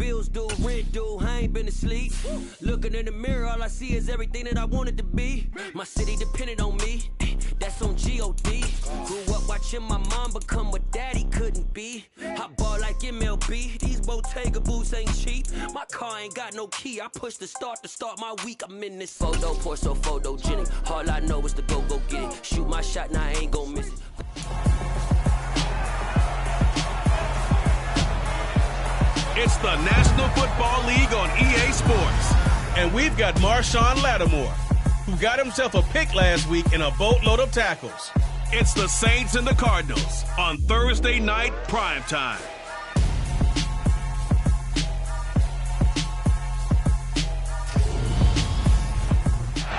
bills due, rent due, I ain't been asleep. Looking in the mirror, all I see is everything that I wanted to be. My city depended on me, that's on G.O.D. Grew up watching my mom become what daddy couldn't be. I ball like MLB, these Bottega boots ain't cheap. My car ain't got no key, I push the start to start my week. I'm in this photo, pour so photogenic. All I know is to go get it. Shoot my shot, now I ain't gon' miss it. It's the National Football League on EA Sports. And we've got Marshawn Lattimore, who got himself a pick last week in a boatload of tackles. It's the Saints and the Cardinals on Thursday night primetime.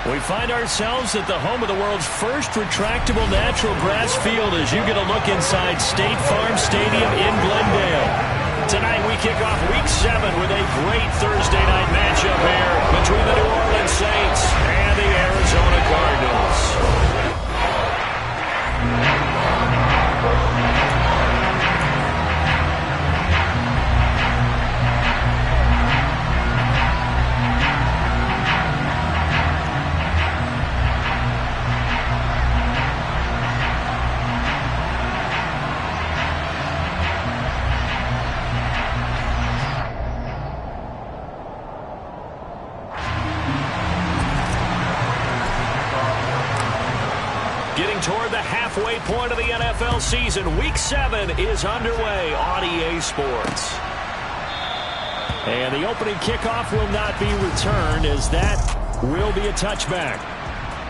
We find ourselves at the home of the world's first retractable natural grass field as you get a look inside State Farm Stadium in Glendale. Tonight we kick off Week 7 with a great Thursday night matchup here between the New Orleans Saints and the Arizona Cardinals. Toward the halfway point of the NFL season, Week 7 is underway on EA Sports. And the opening kickoff will not be returned, as that will be a touchback.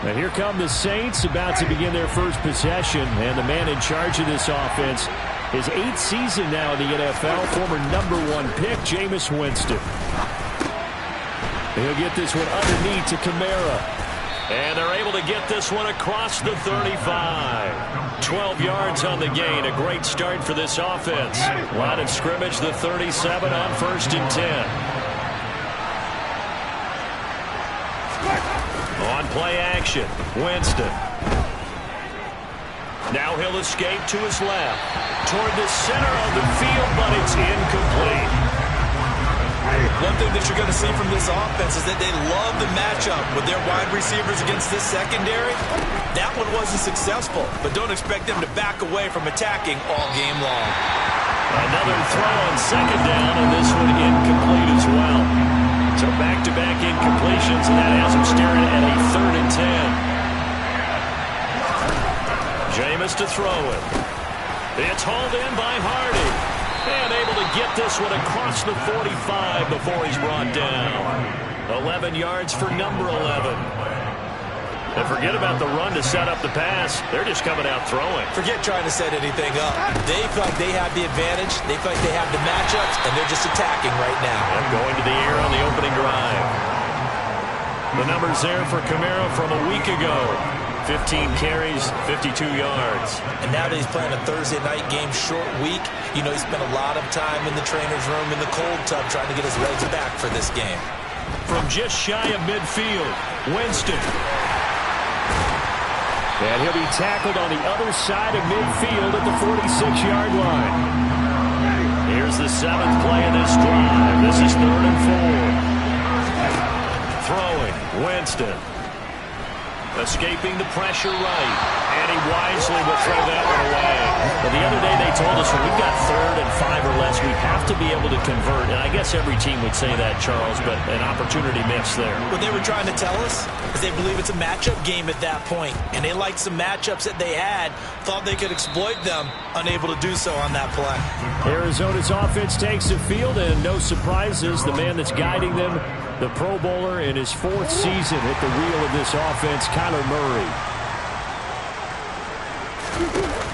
Now here come the Saints, about to begin their first possession, and the man in charge of this offense, his 8th season now in the NFL, former #1 pick, Jameis Winston. He'll get this one underneath to Kamara. And they're able to get this one across the 35. 12 yards on the gain. A great start for this offense. Line of scrimmage, the 37 on 1st and 10. On play action, Winston. Now he'll escape to his left. Toward the center of the field, but it's incomplete. One thing that you're going to see from this offense is that they love the matchup with their wide receivers against this secondary. That one wasn't successful, but don't expect them to back away from attacking all game long. Another throw on 2nd down, and this one incomplete as well. So back-to-back incompletions, and that has them staring at a 3rd and 10. Jameis to throw it. It's hauled in by Hardy. And able to get this one across the 45 before he's brought down. 11 yards for number 11. And forget about the run to set up the pass. They're just coming out throwing. Forget trying to set anything up. They feel like they have the advantage. They feel like they have the matchups, and they're just attacking right now. And going to the air on the opening drive. The numbers there for Kamara from a week ago. 15 carries, 52 yards. And nowadays playing a Thursday night game, short week, you know, he spent a lot of time in the trainer's room in the cold tub trying to get his legs back for this game. From just shy of midfield, Winston. And he'll be tackled on the other side of midfield at the 46-yard line. Here's the 7th play of this drive. This is 3rd and 4. Throwing, Winston. Escaping the pressure right. And he wisely will throw that one away. But the other day they told us when we've got 3rd and 5 or less, we have to be able to convert. And I guess every team would say that, Charles, but an opportunity missed there. What they were trying to tell us is they believe it's a matchup game at that point. And they liked some matchups that they had, thought they could exploit them, unable to do so on that play. Arizona's offense takes the field, and no surprises. The man that's guiding them, the Pro Bowler in his 4th season at the wheel of this offense, Kyler Murray.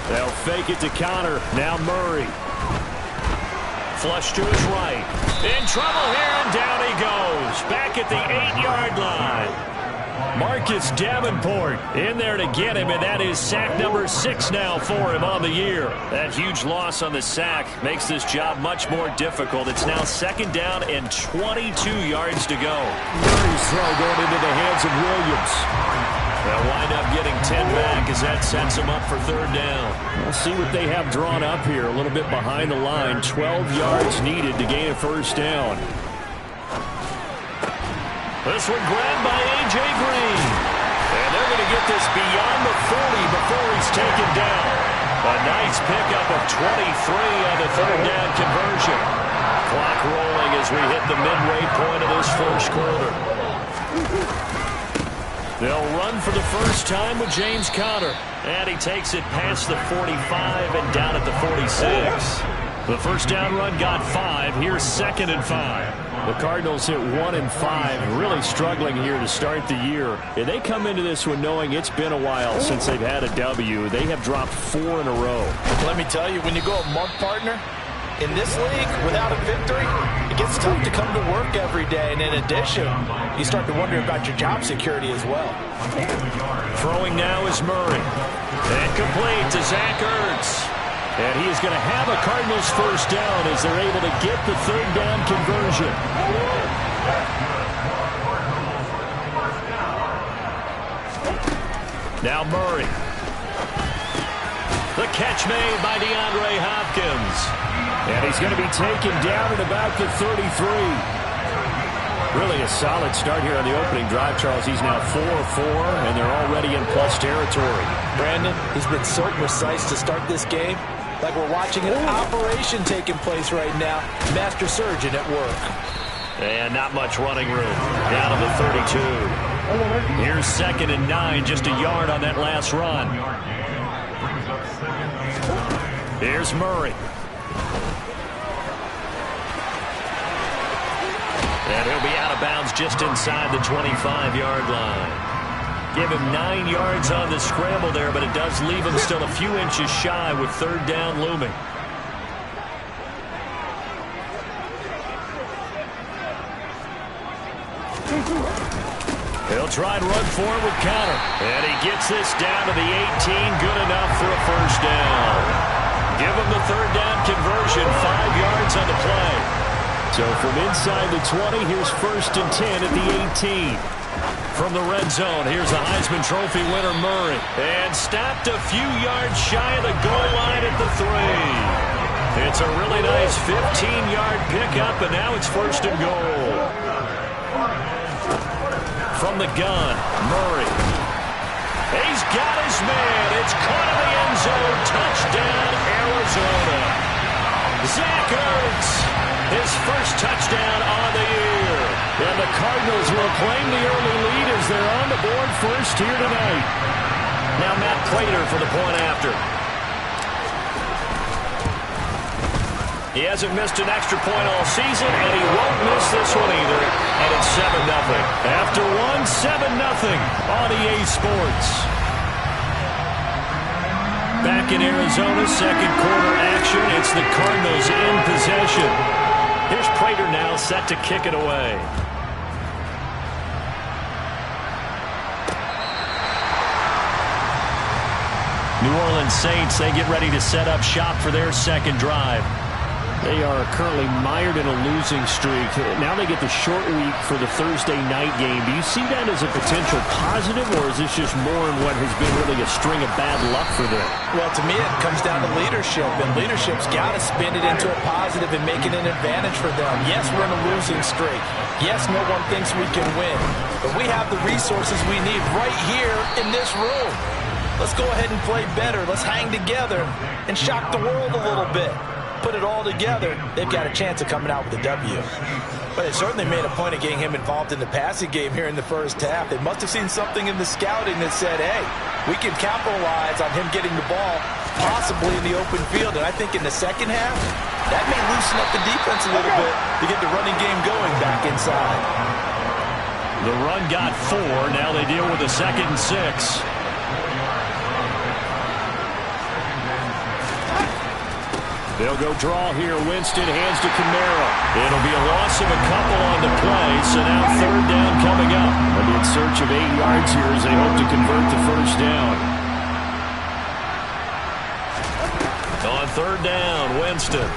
They'll fake it to Connor. Now Murray. Flush to his right. In trouble here, and down he goes. Back at the 8-yard line. Marcus Davenport in there to get him, and that is sack number 6 now for him on the year. That huge loss on the sack makes this job much more difficult. It's now 2nd down and 22 yards to go. Murray's throw going into the hands of Williams. They'll wind up getting 10 back as that sets them up for third down. We'll see what they have drawn up here. A little bit behind the line. 12 yards needed to gain a first down. This one grabbed by A.J. Green. And they're going to get this beyond the 40 before he's taken down. A nice pickup of 23 on the third down conversion. Clock rolling as we hit the midway point of this first quarter. They'll run for the first time with James Conner. And he takes it past the 45 and down at the 46. The first down run got 5. Here's 2nd and 5. The Cardinals hit 1 and 5. Really struggling here to start the year. And they come into this one knowing it's been a while since they've had a W. They have dropped 4 in a row. Let me tell you, when you go a month, partner, in this league, without a victory, it gets tough to come to work every day. And in addition, you start to wonder about your job security as well. Throwing now is Murray. And complete to Zach Ertz. And he is going to have a Cardinals first down as they're able to get the third down conversion. Now Murray. The catch made by DeAndre Hopkins. And he's going to be taken down at about the 33. Really a solid start here on the opening drive, Charles. He's now 4-4, and they're already in plus territory. Brandon, he's been so precise to start this game. Like we're watching an operation taking place right now. Master surgeon at work. And not much running room. Down to the 32. Here's 2nd and 9, just a yard on that last run. Here's Murray. And he'll be out of bounds just inside the 25-yard line. Give him 9 yards on the scramble there, but it does leave him still a few inches shy with third down looming. He'll try and run for it with Conner. And he gets this down to the 18, good enough for a first down. Give him the third down conversion, 5 yards on the play. So from inside the 20, here's 1st and 10 at the 18. From the red zone, here's the Heisman Trophy winner, Murray. And stopped a few yards shy of the goal line at the 3. It's a really nice 15-yard pickup, and now it's 1st and goal. From the gun, Murray. He's got his man. It's caught in the end zone. Touchdown, Arizona. Zach Ertz, his first touchdown on the year. And the Cardinals will claim the early lead as they're on the board first here tonight. Now Matt Prater for the point after. He hasn't missed an extra point all season, and he won't miss this one either. And it's 7-0. After one, 7-0 on EA Sports. Back in Arizona, second quarter action. It's the Cardinals in possession. Here's Prater now set to kick it away. New Orleans Saints, they get ready to set up shop for their second drive. They are currently mired in a losing streak. Now they get the short week for the Thursday night game. Do you see that as a potential positive, or is this just more in what has been really a string of bad luck for them? Well, to me, it comes down to leadership, and leadership's got to spin it into a positive and make it an advantage for them. Yes, we're in a losing streak. Yes, no one thinks we can win, but we have the resources we need right here in this room. Let's go ahead and play better. Let's hang together and shock the world a little bit. Put it all together, they've got a chance of coming out with a W. But it certainly made a point of getting him involved in the passing game here in the first half. They must have seen something in the scouting that said, hey, we can capitalize on him getting the ball possibly in the open field. And I think in the second half, that may loosen up the defense a little bit to get the running game going back inside. The run got 4. Now they deal with a 2nd and 6. They'll go draw here. Winston hands to Kamara. It'll be a loss of a couple on the play, so now third down coming up. They'll be in search of 8 yards here as they hope to convert the first down. On third down, Winston.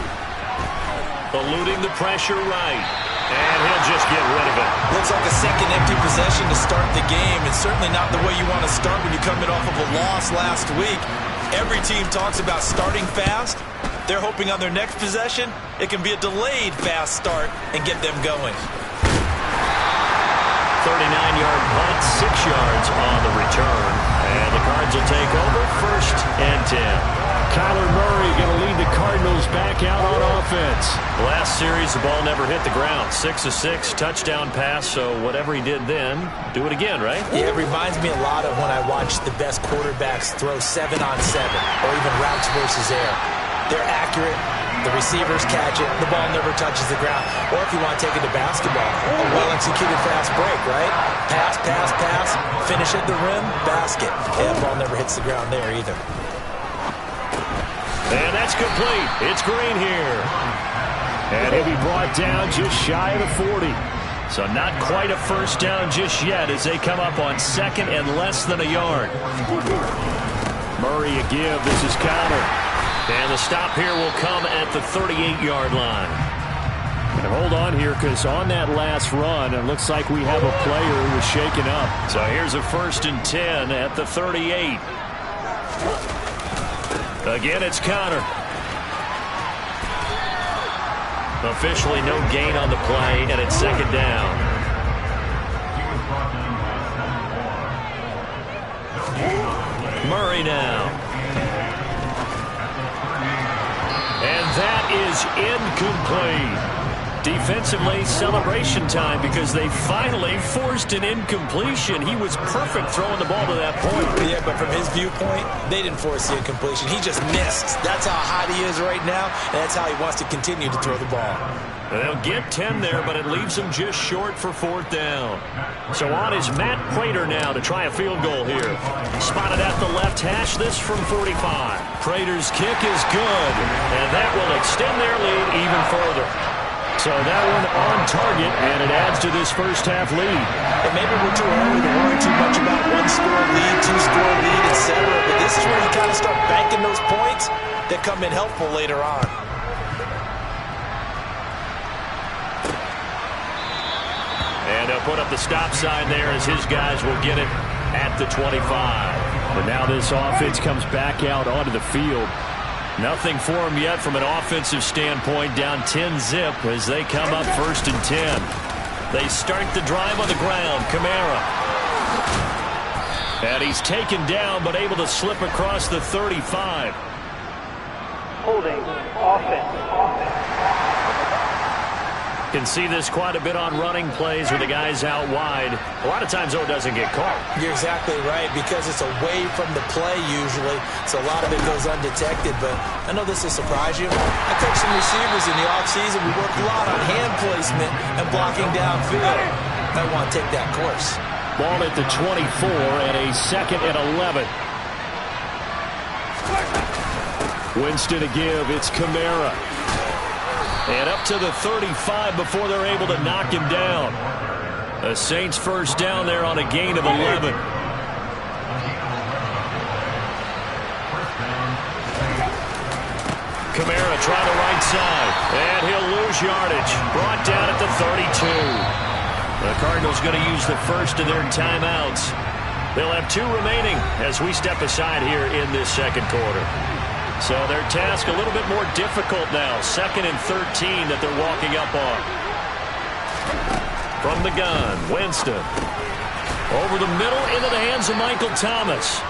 Eluding the pressure right. And he'll just get rid of it. Looks like a second empty possession to start the game. It's certainly not the way you want to start when you're coming off of a loss last week. Every team talks about starting fast. They're hoping on their next possession, it can be a delayed fast start and get them going. 39-yard punt, 6 yards on the return. And the Cards will take over, 1st and 10. Kyler Murray going to lead the Cardinals back out on offense. Last series, the ball never hit the ground. 6 of 6, touchdown pass, so whatever he did then, do it again, right? Yeah, it reminds me a lot of when I watch the best quarterbacks throw 7-on-7 or even routes versus air. They're accurate. The receivers catch it. The ball never touches the ground. Or if you want to take it to basketball, a well-executed fast break, right? Pass, pass, pass. Finish at the rim, basket. Yeah, the ball never hits the ground there either. And that's complete. It's Green here. And he'll be brought down just shy of the 40. So not quite a first down just yet as they come up on 2nd and less than a yard. Murray a give. This is Connor. And the stop here will come at the 38-yard line. And hold on here, because on that last run, it looks like we have a player who was shaken up. So here's a 1st and 10 at the 38. Again, it's Connor. Officially no gain on the play, and it's 2nd down. Murray now. And that is incomplete. Defensively, celebration time because they finally forced an incompletion. He was perfect throwing the ball to that point. Yeah, but from his viewpoint, they didn't force the incompletion. He just missed. That's how hot he is right now, and that's how he wants to continue to throw the ball. They'll get 10 there, but it leaves him just short for 4th down. So on is Matt Prater now to try a field goal here. Spotted at the left hash, this from 45. Prater's kick is good, and that will extend their lead even further. So that one on target, and it adds to this first half lead. And maybe we're too early to worry too much about 1-score lead, 2-score lead, etc. But this is where you kind of start banking those points that come in helpful later on. And they'll put up the stop sign there as his guys will get it at the 25. But now this offense comes back out onto the field. Nothing for them yet from an offensive standpoint, down 10-zip as they come up 1st and 10. They start the drive on the ground. Kamara. And he's taken down but able to slip across the 35. Holding offense. Can see this quite a bit on running plays with the guys out wide. A lot of times, though, it doesn't get caught. You're exactly right, because it's away from the play usually, so a lot of it goes undetected. But I know this will surprise you. I coach some receivers in the offseason. We work a lot on hand placement and blocking downfield. I want to take that course. Ball at the 24 and a 2nd and 11. Winston to give. It's Kamara. And up to the 35 before they're able to knock him down. The Saints first down there on a gain of 11. Kamara trying the right side. And he'll lose yardage. Brought down at the 32. The Cardinals going to use the first of their timeouts. They'll have 2 remaining as we step aside here in this 2nd quarter. So their task a little bit more difficult now. 2nd and 13 that they're walking up on. From the gun, Winston. Over the middle into the hands of Michael Thomas.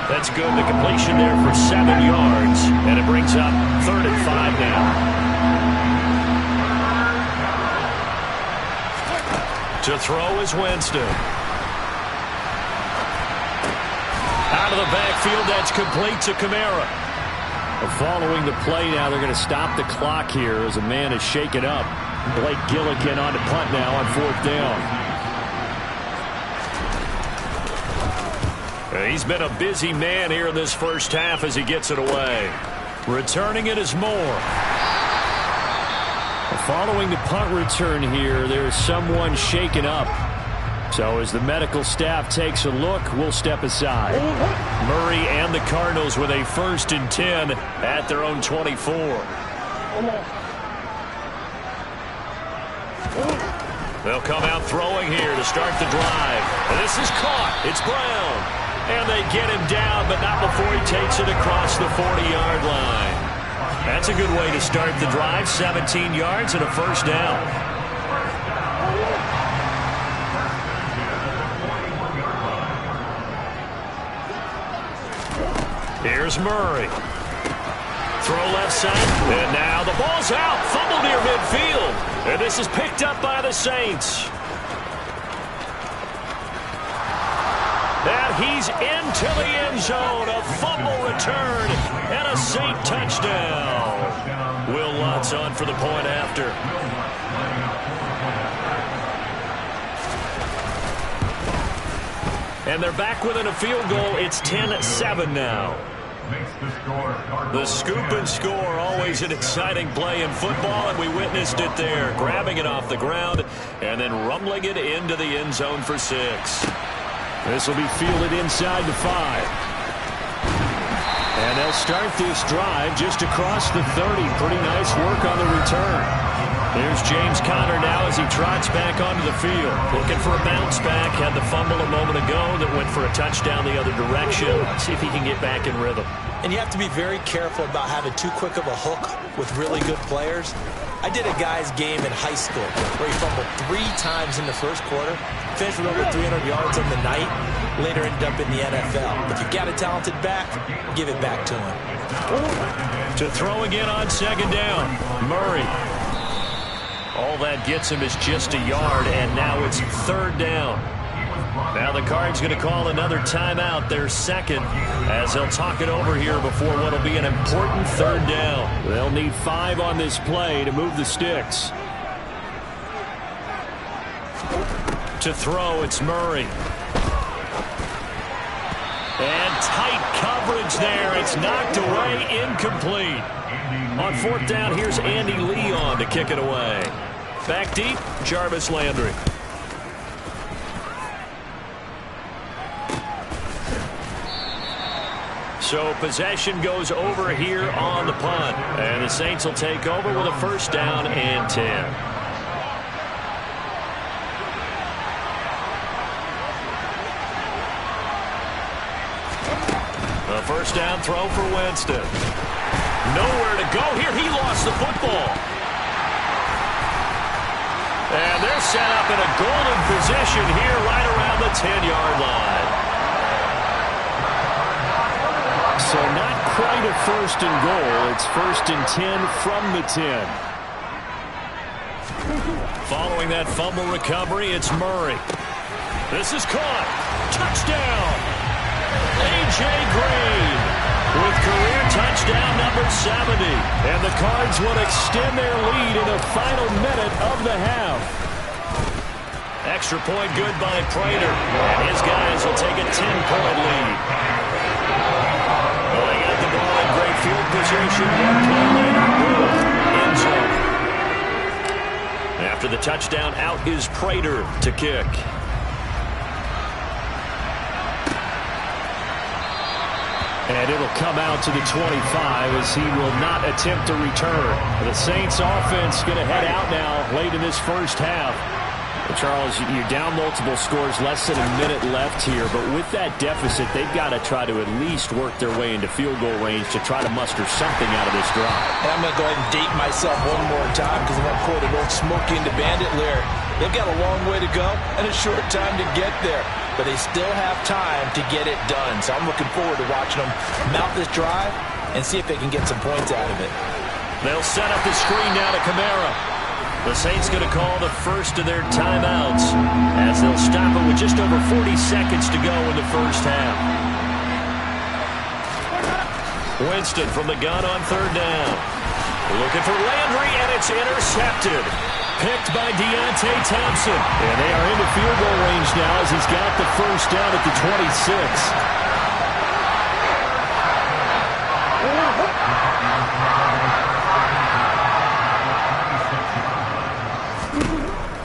That's good. The completion there for 7 yards. And it brings up 3rd and 5 now. To throw is Winston. Out of the backfield, that's complete to Kamara. Following the play now, they're going to stop the clock here as a man is shaken up. Blake Gillikin on the punt now on 4th down. He's been a busy man here in this first half as he gets it away. Returning it is Moore. Following the punt return here, there's someone shaken up. So as the medical staff takes a look, we'll step aside. Murray and the Cardinals with a 1st and 10 at their own 24. They'll come out throwing here to start the drive. And this is caught. It's Brown. And they get him down, but not before he takes it across the 40-yard line. That's a good way to start the drive. 17 yards and a first down. Here's Murray. Throw left side. And now the ball's out. Fumble near midfield. And this is picked up by the Saints. And he's into the end zone. A fumble return and a Saint touchdown. Will Lutz on for the point after. And they're back within a field goal. It's 10-7 now. The scoop and score, always an exciting play in football, and we witnessed it there. Grabbing it off the ground and then rumbling it into the end zone for 6. This will be fielded inside the 5. And they'll start this drive just across the 30. Pretty nice work on the return. Here's James Conner now as he trots back onto the field. Looking for a bounce back. Had the fumble a moment ago that went for a touchdown the other direction. Let's see if he can get back in rhythm. And you have to be very careful about having too quick of a hook with really good players. I did a guy's game in high school where he fumbled 3 times in the first quarter, finished with over 300 yards on the night, later ended up in the NFL. If you've got a talented back, give it back to him. To throw again on second down, Murray. All that gets him is just a yard, and now it's third down. Now the Cards going to call another timeout, their second, as they'll talk it over here before what will be an important third down. They'll need 5 on this play to move the sticks. To throw, it's Murray. And tight coverage there. It's knocked away, incomplete. On fourth down, here's Andy Leon to kick it away. Back deep, Jarvis Landry. So possession goes over here on the punt. And the Saints will take over with a first down and 10. A first down throw for Winston. Nowhere to go here. He lost the football. And they're set up in a golden position here right around the 10-yard line. So not quite a first and goal. It's first and 10 from the 10. Following that fumble recovery, it's Murray. This is caught. Touchdown. A.J. Green with career touchdown number 70. And the Cards will extend their lead in the final minute of the half. Extra point good by Prater. And his guys will take a 10-point lead. Well, they got the ball in great field position. One play later, end zone. After the touchdown, out is Prater to kick. And it'll come out to the 25 as he will not attempt to return. The Saints offense going to head out now late in this first half. Well, Charles, you're down multiple scores, less than a minute left here. But with that deficit, they've got to try to at least work their way into field goal range to try to muster something out of this drive. And I'm going to go ahead and date myself one more time because I'm going to quote an old Smokey and the Bandit lyric. They've got a long way to go and a short time to get there. But they still have time to get it done. So I'm looking forward to watching them mount this drive and see if they can get some points out of it. They'll set up the screen now to Kamara. The Saints going to call the first of their timeouts as they'll stop it with just over 40 seconds to go in the first half. Winston from the gun on third down. Looking for Landry, and it's intercepted. Picked by Deontay Thompson. And they are into field goal range now as he's got the first down at the 26.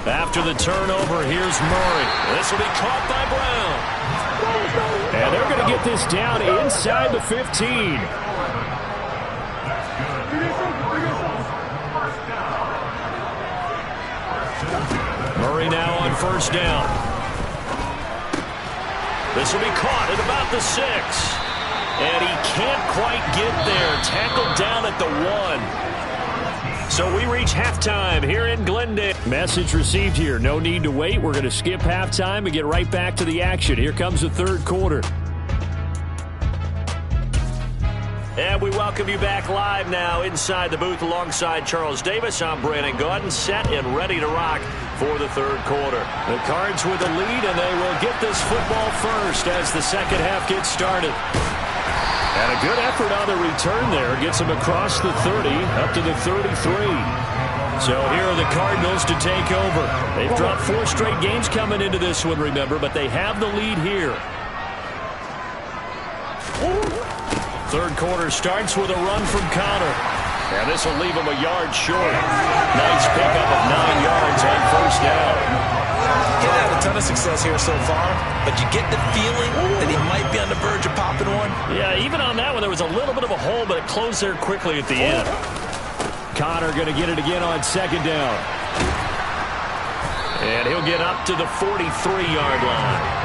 After the turnover, here's Murray. This will be caught by Brown. And they're going to get this down inside the 15. Murray now on first down. This will be caught at about the 6. And he can't quite get there. Tackled down at the 1. So we reach halftime here in Glendale. Message received here. No need to wait. We're going to skip halftime and get right back to the action. Here comes the third quarter. And we welcome you back live now inside the booth alongside Charles Davis. I'm Brandon Gaudin, set and ready to rock for the third quarter. The Cards with the lead, and they will get this football first as the second half gets started. And a good effort on the return there. Gets them across the 30, up to the 33. So here are the Cardinals to take over. They've dropped 4 straight games coming into this one, remember, but they have the lead here. Third quarter starts with a run from Connor. And this will leave him a yard short. Nice pickup of 9 yards on first down. He's had a ton of success here so far, but you get the feeling that he might be on the verge of popping one. Yeah, even on that one, there was a little bit of a hole, but it closed there quickly at the end. Connor going to get it again on second down. And he'll get up to the 43-yard line.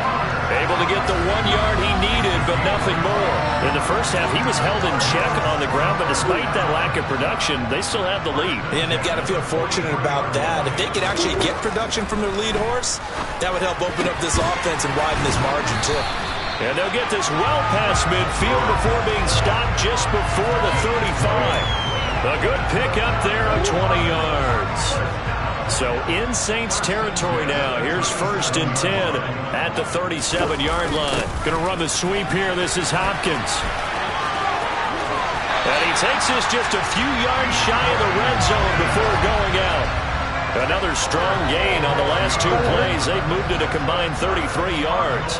Able to get the 1 yard he needed, but nothing more. In the first half, he was held in check on the ground, but despite that lack of production, they still have the lead. And they've got to feel fortunate about that. If they could actually get production from their lead horse, that would help open up this offense and widen this margin, too. And they'll get this well past midfield before being stopped just before the 35. A good pick up there of 20 yards. So in Saints territory now. Here's 1st and 10 at the 37-yard line. Going to run the sweep here. This is Hopkins. And he takes this just a few yards shy of the red zone before going out. Another strong gain on the last 2 plays. They've moved it a combined 33 yards.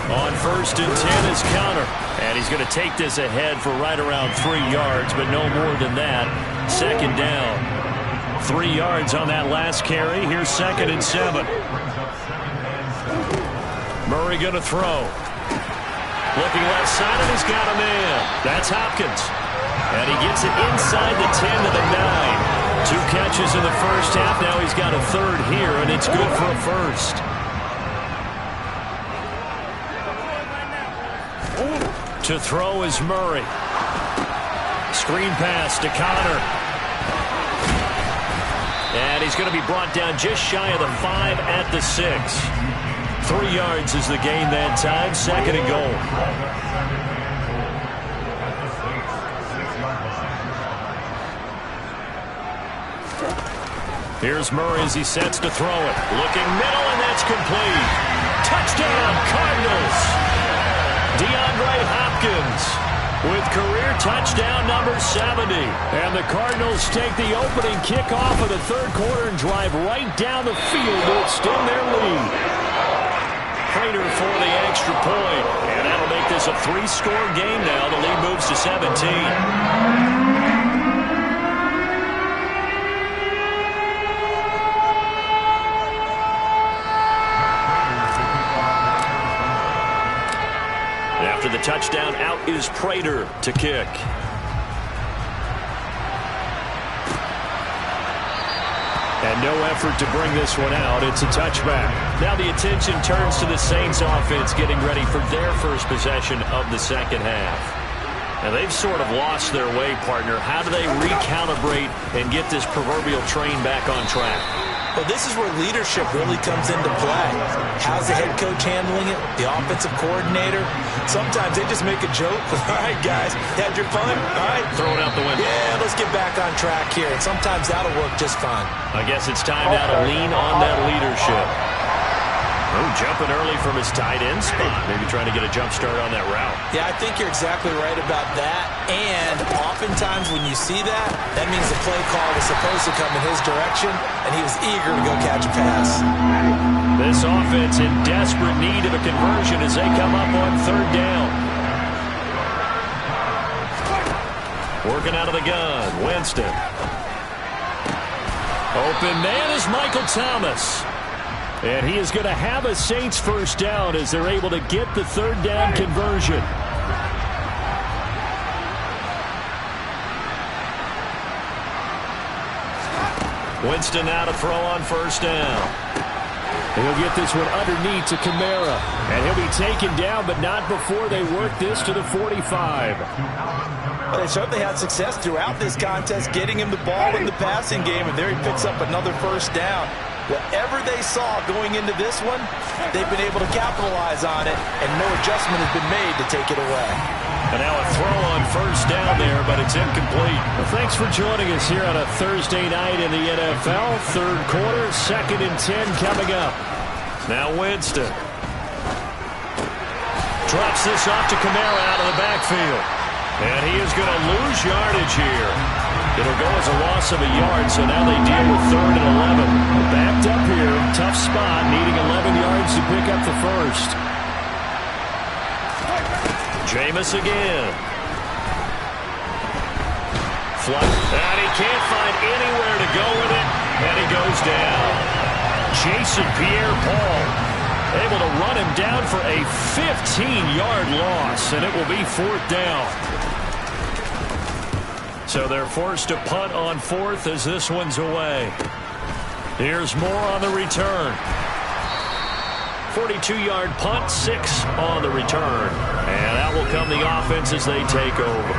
On 1st and 10 is Connor. And he's going to take this ahead for right around 3 yards, but no more than that. Second down. 3 yards on that last carry. Here's 2nd and 7. Murray going to throw. Looking left side, and he's got a man. That's Hopkins. And he gets it inside the 10 to the 9. 2 catches in the first half. Now he's got a third here, and it's good for a first. To throw is Murray. Screen pass to Connor. And he's going to be brought down just shy of the 5 at the 6. 3 yards is the gain that time. 2nd and goal. Here's Murray as he sets to throw it. Looking middle, and that's complete. Touchdown, Cardinals. DeAndre Hopkins with career touchdown number 70. And the Cardinals take the opening kickoff of the third quarter and drive right down the field to extend their lead. Prater for the extra point. And that'll make this a 3-score game now. The lead moves to 17. After the touchdown, out is Prater to kick. And no effort to bring this one out. It's a touchback. Now the attention turns to the Saints offense getting ready for their first possession of the second half. And they've sort of lost their way, partner. How do they recalibrate and get this proverbial train back on track? Well, this is where leadership really comes into play. How's the head coach handling it? The offensive coordinator? Sometimes they just make a joke. All right, guys, had your fun? All right. Throw it out the window. Yeah, let's get back on track here. And sometimes that'll work just fine. I guess it's time now to lean on that leadership. Oh, jumping early from his tight end spot. Maybe trying to get a jump start on that route. Yeah, I think you're exactly right about that. And oftentimes when you see that, that means the play call was supposed to come in his direction, and he was eager to go catch a pass. This offense in desperate need of a conversion as they come up on third down. Working out of the gun, Winston. Open man is Michael Thomas. And he is going to have a Saints first down as they're able to get the third down conversion. Winston now to throw on first down. He'll get this one underneath to Kamara. And he'll be taken down, but not before they work this to the 45. Well, they certainly had success throughout this contest, getting him the ball in the passing game, and there he picks up another first down. Whatever they saw going into this one, they've been able to capitalize on it, and no adjustment has been made to take it away. And now a throw on first down there, but it's incomplete. Well, thanks for joining us here on a Thursday night in the NFL. Third quarter, 2nd and 10 coming up. Now Winston drops this off to Kamara out of the backfield. And he is going to lose yardage here. It'll go as a loss of a yard, so now they deal with 3rd and 11. Backed up here, tough spot, needing 11 yards to pick up the first. Jameis again. And he can't find anywhere to go with it, and he goes down. Jason Pierre-Paul able to run him down for a 15-yard loss, and it will be 4th down. So they're forced to punt on 4th as this one's away. Here's more on the return. 42-yard punt, 6 on the return. And out will come the offense as they take over.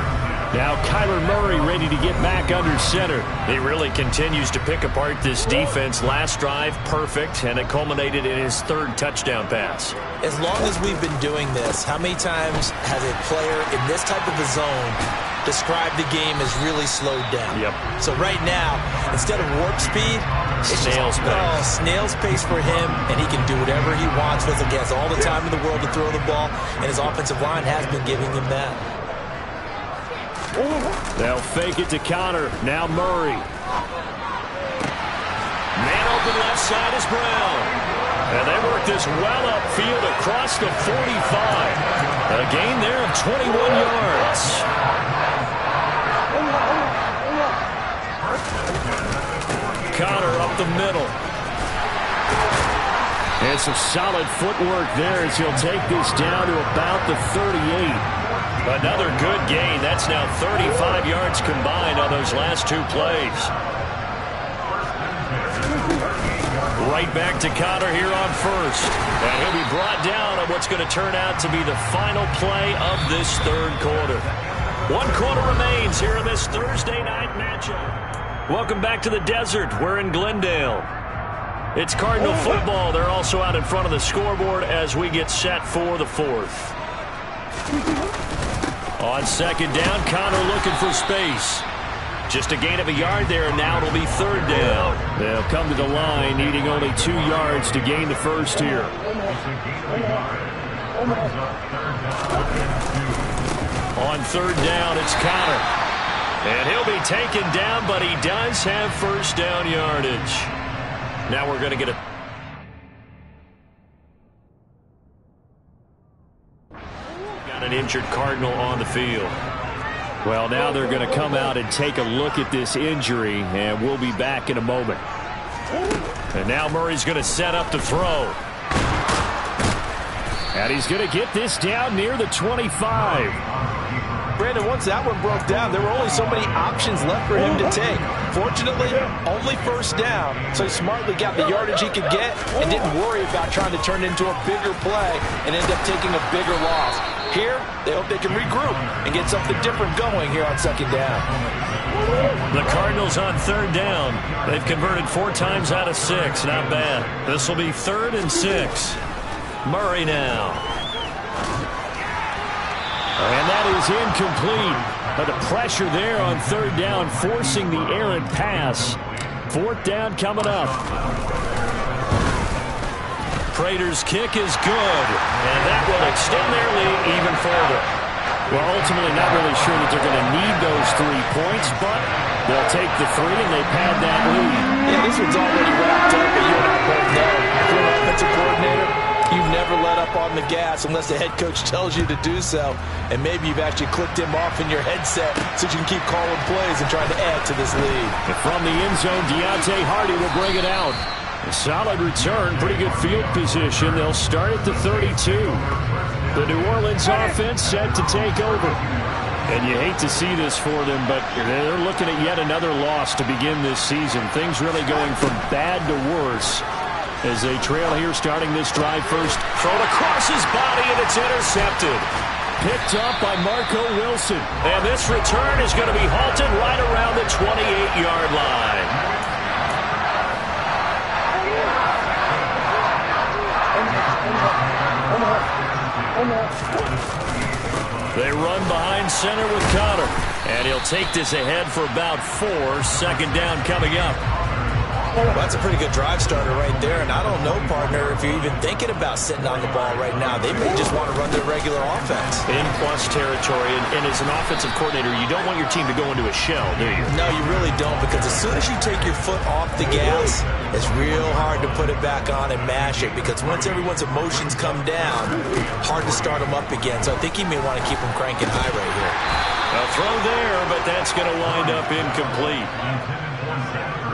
Now Kyler Murray ready to get back under center. He really continues to pick apart this defense. Last drive, perfect, and it culminated in his 3rd touchdown pass. As long as we've been doing this, how many times has a player in this type of a zone described the game as really slowed down? Yep. So right now, instead of warp speed, it's snail's pace. Snail's pace for him, and he can do whatever he wants. Feels like he has all the time in the world to throw the ball, and his offensive line has been giving him that. They'll fake it to Connor. Now Murray. Man open left side is Brown. And they work this well upfield across the 45. A gain there of 21 yards. Connor up the middle. And some solid footwork there as he'll take this down to about the 38. Another good gain. That's now 35 yards combined on those last 2 plays. Right back to Connor here on first. And he'll be brought down on what's going to turn out to be the final play of this 3rd quarter. 1 quarter remains here in this Thursday night matchup. Welcome back to the desert. We're in Glendale. It's Cardinal football. They're also out in front of the scoreboard as we get set for the 4th. On 2nd down, Connor looking for space. Just a gain of a yard there, and now it'll be 3rd down. They'll come to the line, needing only 2 yards to gain the first here. On 3rd down, it's Connor. And he'll be taken down, but he does have first down yardage. Now we're going to get a... an injured Cardinal on the field. Well, now they're going to come out and take a look at this injury, and we'll be back in a moment. And now Murray's going to set up to throw. And he's going to get this down near the 25. Brandon, once that one broke down, there were only so many options left for him to take. Fortunately, only first down, so he smartly got the yardage he could get and didn't worry about trying to turn it into a bigger play and end up taking a bigger loss. Here, they hope they can regroup and get something different going here on 2nd down. The Cardinals on 3rd down. They've converted 4 times out of 6. Not bad. This will be 3rd and 6. Murray now. And that is incomplete. But the pressure there on 3rd down, forcing the errant pass. 4th down coming up. Prater's kick is good. And that will extend their lead even further. Well, ultimately not really sure that they're going to need those 3 points, but they'll take the 3 and they pad that lead. Yeah, this one's already wrapped up, but you and I both know if you're an offensive coordinator, you never let up on the gas unless the head coach tells you to do so. And maybe you've actually clicked him off in your headset so you can keep calling plays and trying to add to this lead. And from the end zone, Deontay Hardy will bring it out. A solid return, pretty good field position. They'll start at the 32. The New Orleans offense set to take over. And you hate to see this for them, but they're looking at yet another loss to begin this season. Things really going from bad to worse as they trail here starting this drive first. Thrown across his body, and it's intercepted. Picked up by Marco Wilson. And this return is going to be halted right around the 28-yard line. They run behind center with Connor. And he'll take this ahead for about 4. Second down coming up. Well, that's a pretty good drive starter right there. And I don't know, partner, if you're even thinking about sitting on the ball right now. They may just want to run their regular offense. In plus territory. And as an offensive coordinator, you don't want your team to go into a shell, do you? No, you really don't, because as soon as you take your foot off the gas, it's real hard to put it back on and mash it, because once everyone's emotions come down, hard to start them up again. So I think he may want to keep them cranking high right here. A throw there, but that's going to wind up incomplete.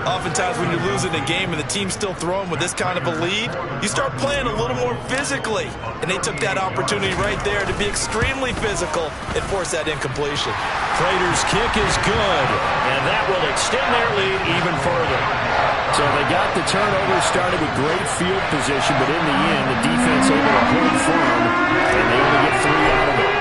Oftentimes when you're losing a game and the team's still throwing with this kind of a lead, you start playing a little more physically. And they took that opportunity right there to be extremely physical and force that incompletion. Prater's kick is good, and that will extend their lead even further. So they got the turnover started with great field position, but in the end, the defense able to hold firm, and they only get 3 out of it.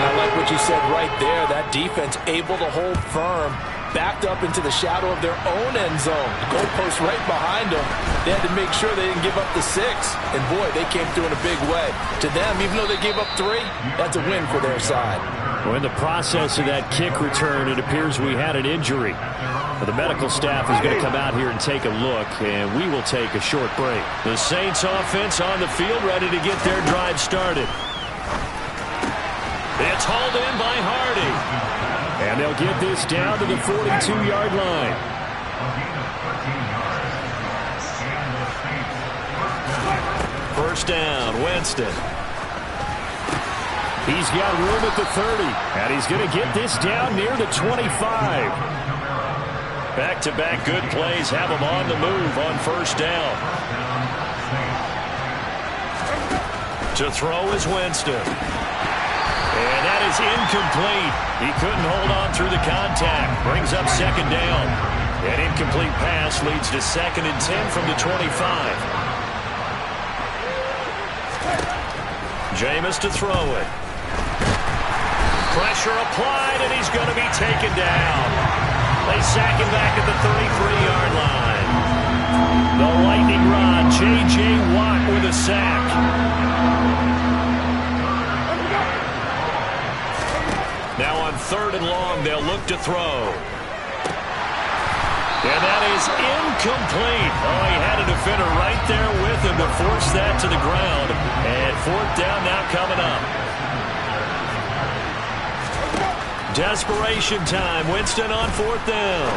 And I like what you said right there. That defense able to hold firm, backed up into the shadow of their own end zone. The goalpost right behind them. They had to make sure they didn't give up the 6. And, boy, they came through in a big way. To them, even though they gave up 3, that's a win for their side. Well, in the process of that kick return, it appears we had an injury. The medical staff is going to come out here and take a look, and we will take a short break. The Saints offense on the field, ready to get their drive started. It's hauled in by Hardy. And they'll get this down to the 42-yard line. First down, Winston. He's got room at the 30, and he's going to get this down near the 25. Back-to-back good plays have him on the move on first down. To throw is Winston. And that is incomplete. He couldn't hold on through the contact. Brings up second down. An incomplete pass leads to 2nd and 10 from the 25. Jameis to throw it. Pressure applied, and he's going to be taken down. They sack him back at the 33-yard line. The lightning rod, J.J. Watt with a sack. Now on 3rd and long, they'll look to throw. And that is incomplete. Oh, he had a defender right there with him to force that to the ground. And 4th down now coming up. Desperation time. Winston on 4th down.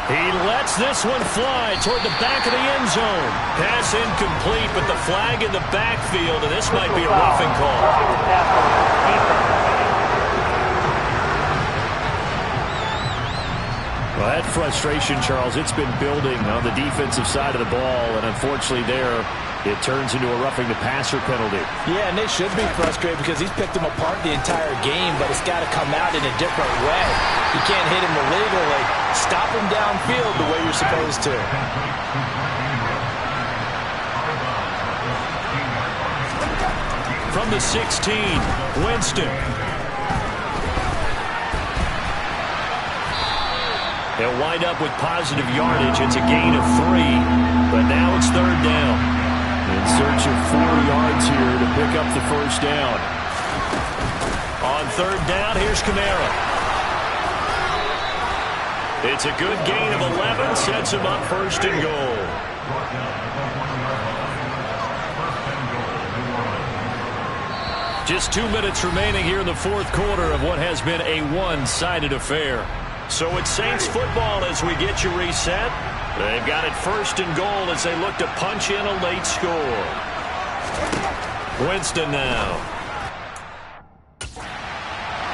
He lets this one fly toward the back of the end zone. Pass incomplete, but the flag in the backfield, and this might be a roughing call. Well, that frustration, Charles, it's been building on the defensive side of the ball, and unfortunately there, it turns into a roughing the passer penalty. Yeah, and they should be frustrated because he's picked them apart the entire game, but it's got to come out in a different way. You can't hit him illegally. Stop him downfield the way you're supposed to. From the 16, Winston. They'll wind up with positive yardage. It's a gain of 3, but now it's 3rd down. In search of 4 yards here to pick up the first down. On 3rd down, here's Kamara. It's a good gain of 11, sets him up 1st and goal. Just 2 minutes remaining here in the 4th quarter of what has been a one-sided affair. So it's Saints football as we get you reset. They've got it 1st and goal as they look to punch in a late score. Winston now.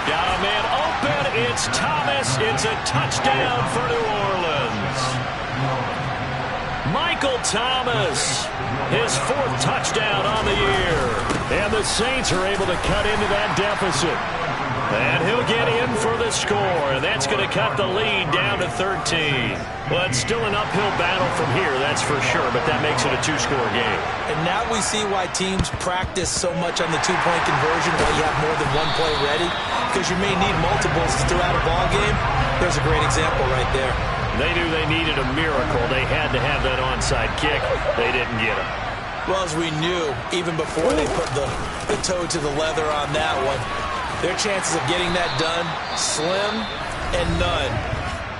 Got a man open. It's Thomas. It's a touchdown for New Orleans. Michael Thomas, his 4th touchdown on the year. And the Saints are able to cut into that deficit. And he'll get in for the score. That's going to cut the lead down to 13. Well, it's still an uphill battle from here, that's for sure, but that makes it a two-score game. And now we see why teams practice so much on the two-point conversion while you have more than one play ready, because you may need multiples throughout a ball game. There's a great example right there. They knew they needed a miracle. They had to have that onside kick. They didn't get it. Well, as we knew, even before they put the toe to the leather on that one, their chances of getting that done, slim and none.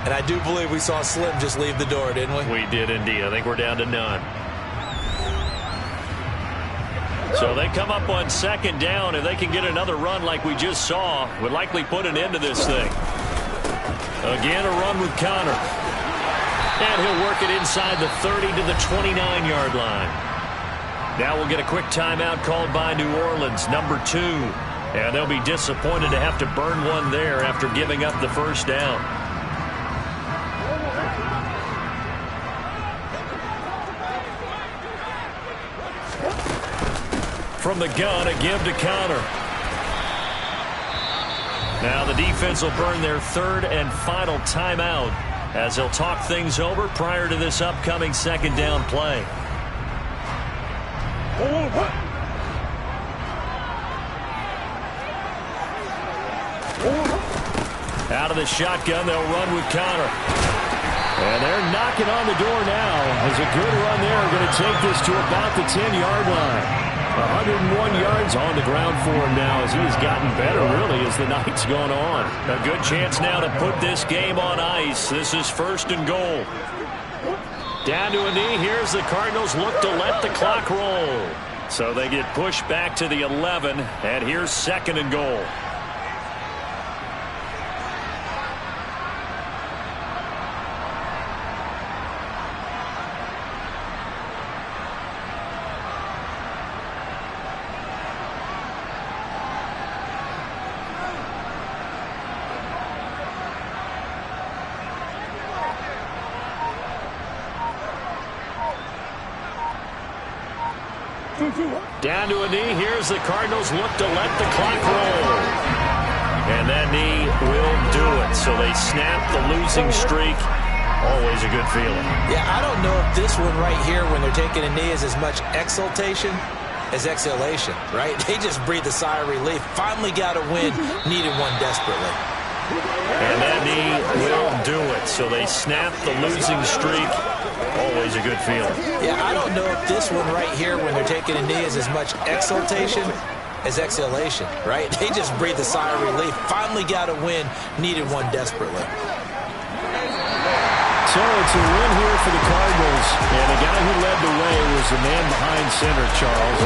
And I do believe we saw Slim just leave the door, didn't we? We did indeed. I think we're down to none. So they come up on second down. If they can get another run like we just saw, would likely put an end to this thing. Again, a run with Connor. And he'll work it inside the 30 to the 29-yard line. Now we'll get a quick timeout called by New Orleans, number 2. And they'll be disappointed to have to burn one there after giving up the first down. From the gun, a give to Connor. Now the defense will burn their third and final timeout as they'll talk things over prior to this upcoming second down play. Out of the shotgun, they'll run with Connor. And they're knocking on the door now. As a good run there, going to take this to about the 10-yard line. 101 yards on the ground for him now as he has gotten better, really, as the night's gone on. A good chance now to put this game on ice. This is first and goal. Down to a knee. Here's the Cardinals look to let the clock roll. So they get pushed back to the 11, and here's second and goal. Down to a knee. Here's the Cardinals look to let the clock roll. And that knee will do it. So they snap the losing streak. Always a good feeling. Yeah, I don't know if this one right here when they're taking a knee is as much exultation as exhalation, right? They just breathe a sigh of relief. Finally got a win. Needed one desperately. And that knee will do it. So they snap the losing streak. Always a good feeling. Yeah, I don't know if this one right here when they're taking a knee is as much exultation as exhalation, right? They just breathe a sigh of relief. Finally got a win. Needed one desperately. So it's a win here for the Cardinals. And the guy who led the way was the man behind center, Charles.